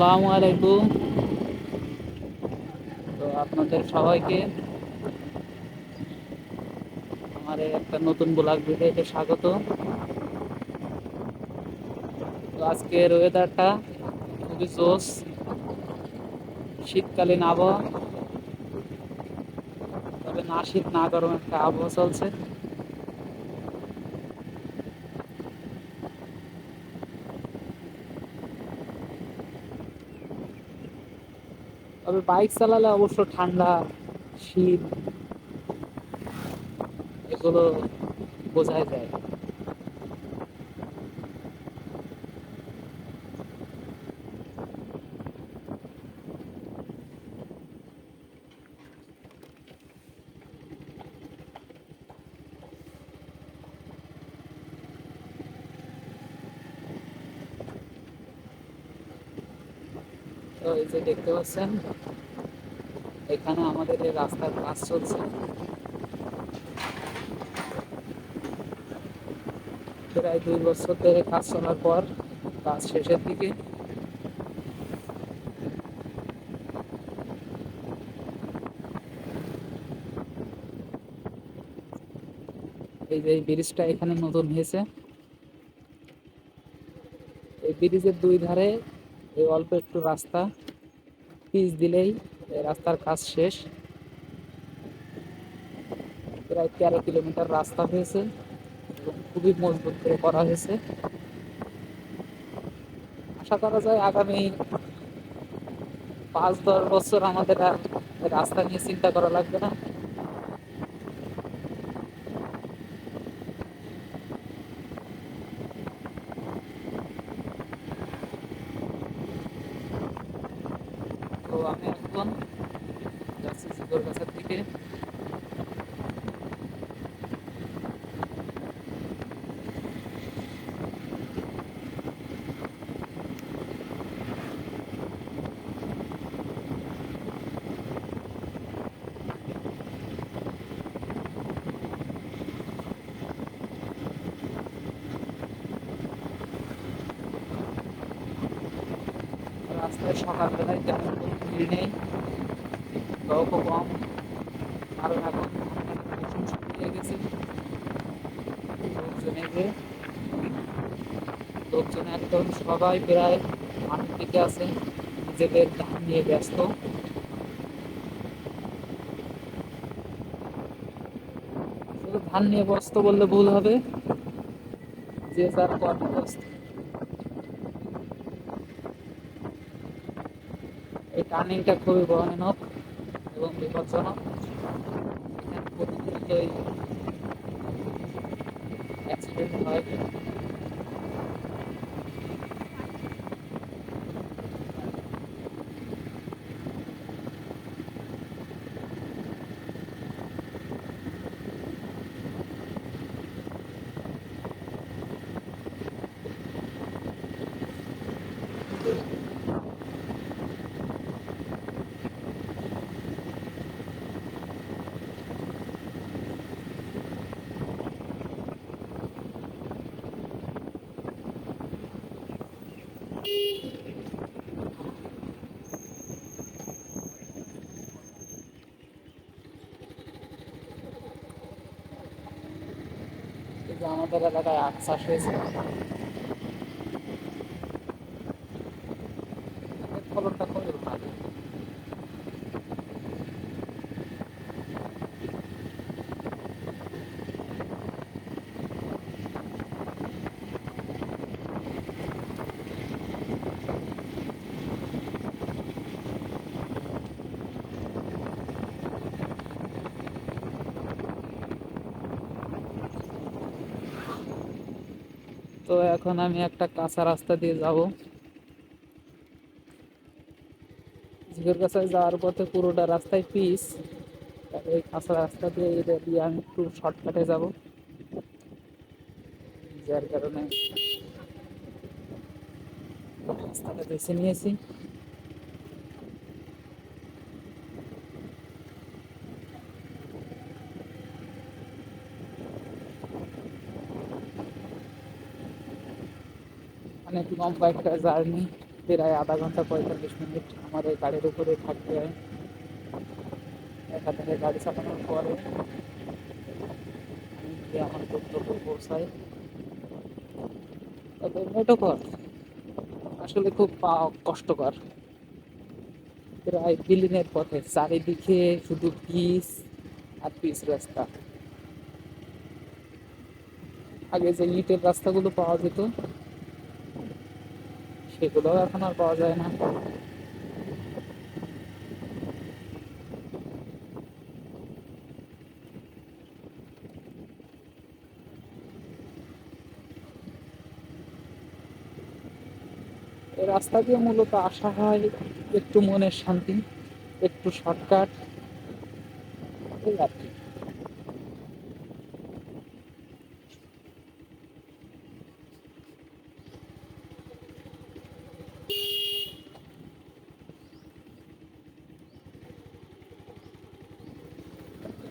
আসসালামু আলাইকুম। তো আপনাদের সবাইকে আমার এই একটা নতুন ব্লগ ভিডিওতে স্বাগত। তো আজকের ওয়েদারটা খুবই জোস, শীতকালীন আবহাওয়া, তবে না শীত না গরম একটা আবহাওয়া চলছে। তবে বাইক চালালে অবশ্য ঠান্ডা, শীত এগুলো বোঝাই যায়। তো এই যে দেখতে পাচ্ছেন, এখানে আমাদের এই রাস্তার কাজ চলছে। প্রায় 2 বছর ধরে কাজ চলার পর কাজ শেষের দিকে। এই যে এই ব্রিজটা এখানে নতুন হয়েছে, এই ব্রিজের দুই ধারে এই অল্প একটু রাস্তা, পিচ দিলেই এই রাস্তার কাজ শেষ। প্রায় 13 কিলোমিটার রাস্তা হয়েছে এবং খুবই মজবুত করে করা হয়েছে। আশা করা যায় আগামী 5-10 বছর আমাদের আর রাস্তা নিয়ে চিন্তা করা লাগবে না। তো আমি এখন যাচ্ছি জিগর গাছের দিকে। রাস্তায় সকালবেলায় তেমন কোনো ভিড় নেই, লোকও কম, কারণ এখন মৌসুম শুরু হয়ে গেছে। লোকজনে যে লোকজন একদম সবাই প্রায় মাঠের দিকে আছে, নিজেদের ধান নিয়ে ব্যস্ত। শুধু ধান নিয়ে ব্যস্ত বললে ভুল হবে, যে যার কর্মব্যস্ত। এই টার্নিংটা খুবই ভয়ানক এবং বিপজ্জনক। এখানে প্রতিনিয়তই অ্যাক্সিডেন্ট হয়। এই যে আমাদের এলাকায় আখ চাষ হয়েছে, এর ফলনটা খুবই ভালো। তো এখন আমি একটা কাঁচা রাস্তা দিয়ে যাব। ঝিকর গাছায় যাওয়ার পথে পুরোটা রাস্তায় পিচ, তাহলে এই কাঁচা রাস্তা দিয়ে এটা দিয়ে আমি একটু শর্টকাটে যাব, যার কারণে রাস্তাটা বেছে নিয়েছি। অনেক লম্বা একটা জার্নি। প্রায় আধা ঘন্টা 45 মিনিট আমাদের গাড়ির উপরে থাকতে হয়। এখান থেকে গাড়ি চালানোর পরে আমি গিয়ে আমার গন্তব্যে পৌঁছাই। তবে মেঠোপথ আসলে খুব কষ্টকর। প্রায় বিলীনের পথে, চারিদিকে শুধু পিচ আর পিচ রাস্তা। আগে যে ইটের রাস্তাগুলো পাওয়া যেত সেগুলো এখন আর পাওয়া যায় না। এই রাস্তা দিয়ে মূলত আসা হয় একটু মনের শান্তি, একটু শর্টকাট, এই আর কি।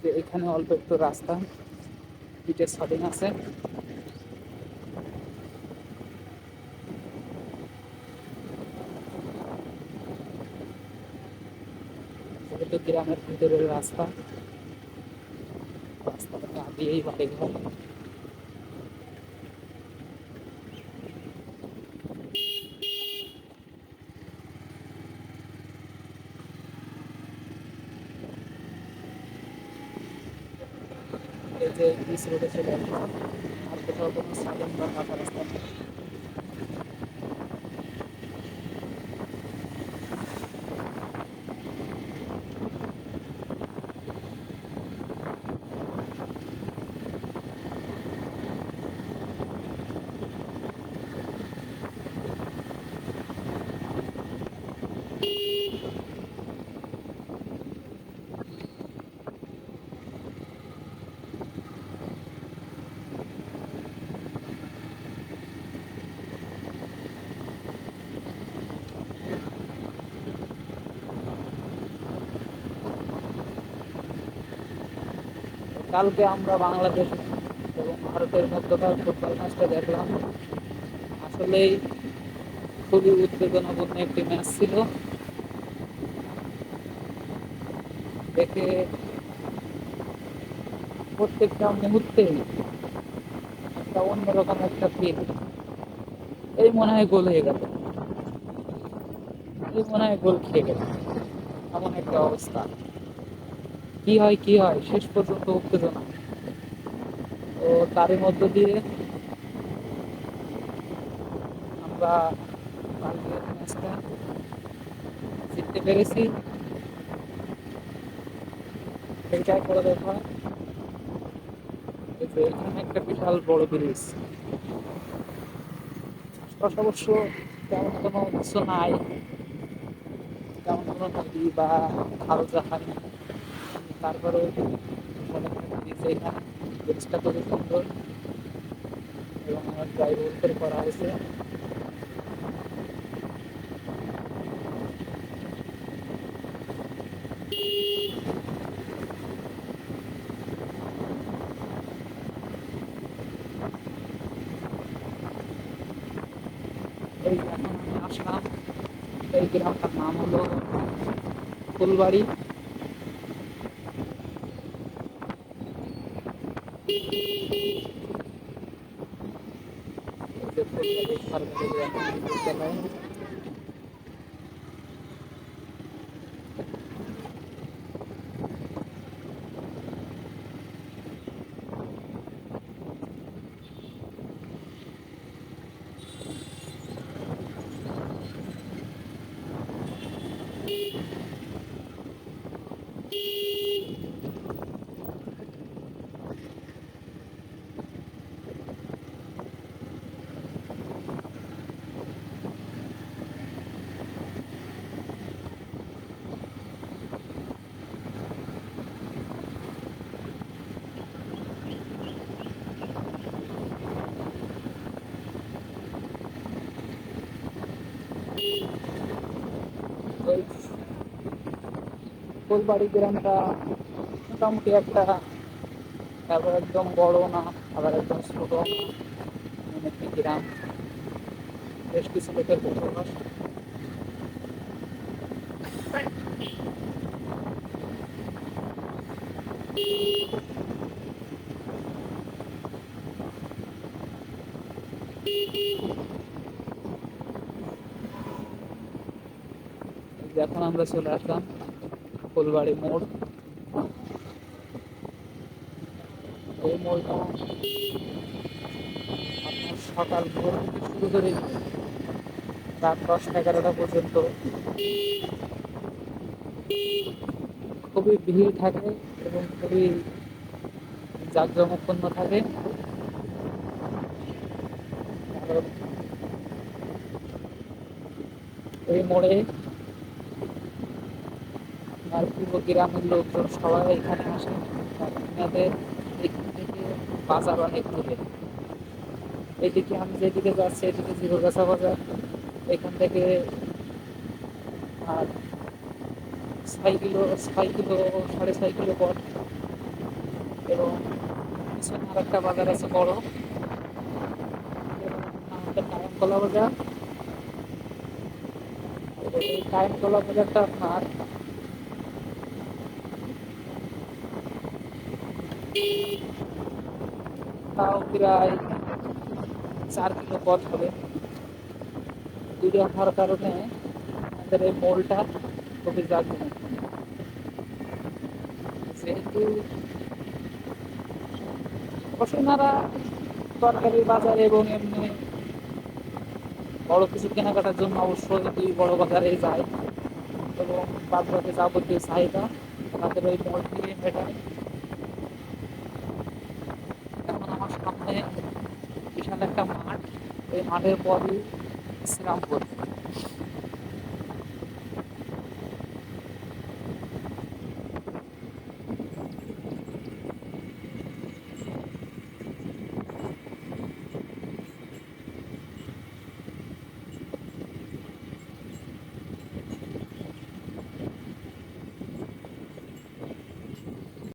যে এখানে অল্প একটু রাস্তা, ইটের সডিং আছে। যেহেতু গ্রামের ভিতরের রাস্তা, রাস্তাটা গা দিয়েই বাড়ি ঘর। এই যে পিচ রোডে চলে আসলাম, আর কোথাও কোনো সাইলেন্ট বা ফাঁকা রাস্তা নেই। কালকে আমরা বাংলাদেশ এবং ভারতের মধ্যকার ফুটবল ম্যাচটা দেখলাম। আসলেই খুবই উত্তেজনাপূর্ণ একটি ম্যাচ ছিল। দেখে প্রত্যেকটা মুহূর্তে একটা অন্যরকম একটা ফিল। এই মনে হয় গোল হয়ে গেল, এই মনে হয় গোল খেয়ে গেল, এমন একটা অবস্থা। কি হয় কি হয়, শেষ পর্যন্ত উত্তেজনা। তো তারই মধ্য দিয়ে আমরা কালকের ম্যাচটা জিততে পেরেছি। সেইটাই করে দেখা। এই যে এখানে একটা বিশাল বড় ব্রিজ, আশপাশ অবশ্য তেমন কোনো কিছু নাই, তেমন কোনো নদী বা খাল জাহাজ নেই। তারপরে ব্রিজ, এখানে ব্রিজটা খুবই সুন্দর এবং আমার ড্রাইভার করে করা হয়েছে। এই যে এখন আমি আসলাম, এই গ্রামটার নাম হলো ফুলবাড়ি। এই যে ফুলবাড়ি সরকারি প্রাথমিক বিদ্যালয়। ওই ফুলবাড়ি গ্রামটা মোটামুটি একটা, আবার একদম বড় না, আবার একদম ছোট না, এমন একটি গ্রাম। বেশ কিছু লোকের বসবাস। এখন আমরা চলে আসলাম ফুলবাড়ি মোড়। এই মোড়টা আপনার সকাল ভোর থেকে শুরু করে রাত 10-11টা পর্যন্ত খুবই ভিড় থাকে এবং খুবই জাঁকজমকপূর্ণ থাকে। কারণ এই মোড়ে আপনার পুরো গ্রামের লোকজন সবাই এখানে আসে। আপনাদের এখান থেকে বাজার অনেক দূরে। এদিকে আমি যেদিকে যাচ্ছি এদিকে জিরোগাছা বাজার, এখান থেকে আর 6 কিলো 6 কিলো 6.5 কিলো পথ। এবং পিছনে আর একটা বাজার আছে বড়, আমাদের কায়মকলা বাজার। এই কায়মকলা বাজারটা আপনার তাও প্রায় 4 কিলো পথ হবে। দূরে হওয়ার কারণে আমাদের এই মোলটা খুবই জাঁকজমক। যেহেতু পশুনারা তরকারি বাজার এবং এমনি বড় কিছু কেনাকাটার জন্য অবশ্যই দুই বড় বাজারে যায় এবং বাদ বাকি যাবতীয় চাহিদা তাদের ওই মোড় থেকে মেটায়। এখন আমার সামনে বিশাল একটা মাঠ, এই মাঠের পরই শ্রীরামপুর।